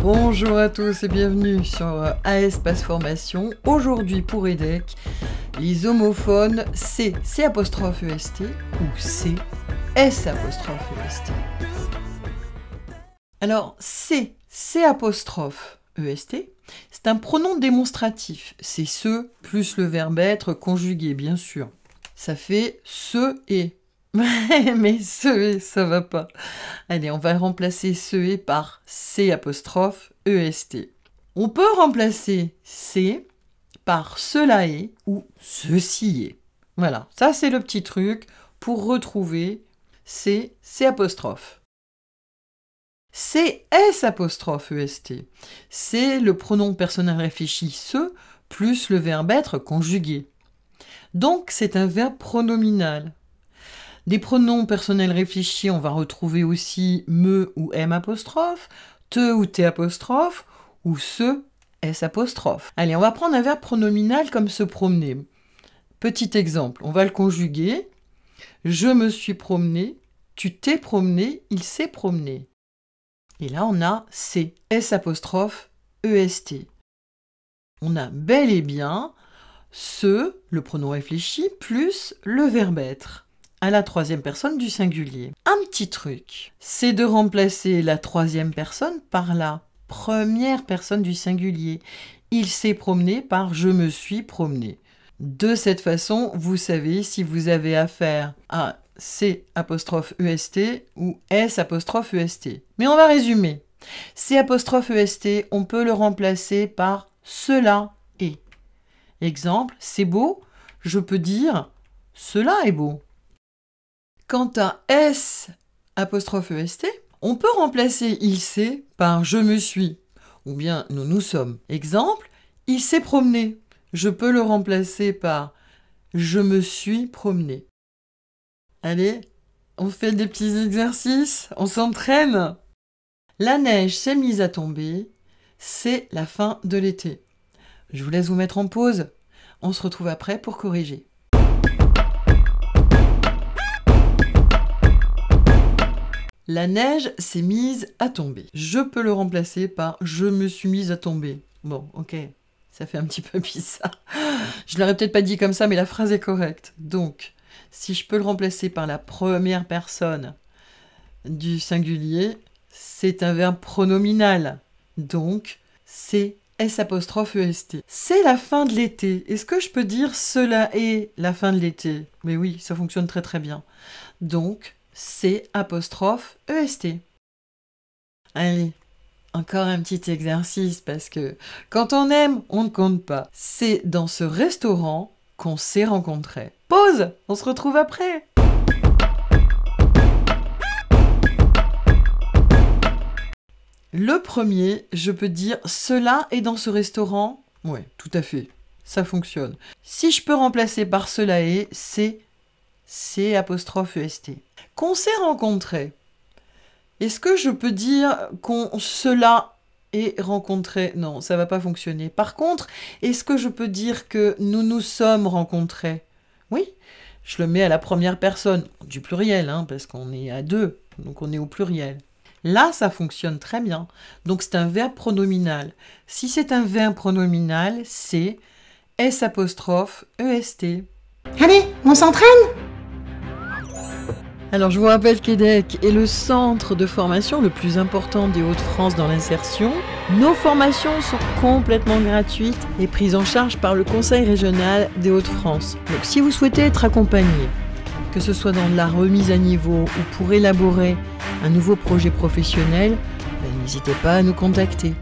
Bonjour à tous et bienvenue sur AS Pass Formation. Aujourd'hui pour EDEC, les homophones C, C''EST ou C, S''EST. Alors C, C''EST, c'est un pronom démonstratif. C'est ce plus le verbe être conjugué, bien sûr. Ça fait ce et. Mais ce et, ça va pas. Allez, on va remplacer ce et par C''EST. On peut remplacer C par cela est ou ceci est. Voilà, ça c'est le petit truc pour retrouver C''. CS''EST, c'est le pronom personnel réfléchi ce plus le verbe être conjugué. Donc c'est un verbe pronominal. Des pronoms personnels réfléchis, on va retrouver aussi me ou m', te ou t', ou ce, s'. Allez, on va prendre un verbe pronominal comme se promener. Petit exemple, on va le conjuguer. Je me suis promené, tu t'es promené, il s'est promené. Et là, on a C, S''EST. On a bel et bien ce, le pronom réfléchi, plus le verbe être, à la troisième personne du singulier. Un petit truc, c'est de remplacer la troisième personne par la première personne du singulier. Il s'est promené par je me suis promené. De cette façon, vous savez si vous avez affaire à C''EST ou S''EST. Mais on va résumer. C''EST, on peut le remplacer par cela est. Exemple, c'est beau, je peux dire cela est beau. Quant à S''EST, on peut remplacer il s'est par je me suis ou bien nous nous sommes. Exemple, il s'est promené. Je peux le remplacer par je me suis promené. Allez, on fait des petits exercices, on s'entraîne. La neige s'est mise à tomber, c'est la fin de l'été. Je vous laisse vous mettre en pause. On se retrouve après pour corriger. La neige s'est mise à tomber. Je peux le remplacer par je me suis mise à tomber. Bon, ok, ça fait un petit peu bizarre. Je l'aurais peut-être pas dit comme ça, mais la phrase est correcte. Donc, si je peux le remplacer par la première personne du singulier, c'est un verbe pronominal. Donc, c'est S''EST. C'est la fin de l'été. Est-ce que je peux dire cela est la fin de l'été? Mais oui, ça fonctionne très très bien. Donc, C''EST. Allez, encore un petit exercice parce que quand on aime, on ne compte pas. C'est dans ce restaurant qu'on s'est rencontrés. Pause, on se retrouve après. Le premier, je peux dire cela est dans ce restaurant. Ouais, tout à fait, ça fonctionne. Si je peux remplacer par cela est, c'est C''EST. Qu'on s'est rencontrés. Est-ce que je peux dire qu'on cela est rencontré? Non, ça va pas fonctionner. Par contre, est-ce que je peux dire que nous nous sommes rencontrés? Oui, je le mets à la première personne, du pluriel, hein, parce qu'on est à deux, donc on est au pluriel. Là, ça fonctionne très bien. Donc c'est un verbe pronominal. Si c'est un verbe pronominal, c'est S''EST. Allez, on s'entraîne? Alors je vous rappelle qu'EDEC est le centre de formation le plus important des Hauts-de-France dans l'insertion. Nos formations sont complètement gratuites et prises en charge par le Conseil régional des Hauts-de-France. Donc si vous souhaitez être accompagné, que ce soit dans la remise à niveau ou pour élaborer un nouveau projet professionnel, n'hésitez pas à nous contacter.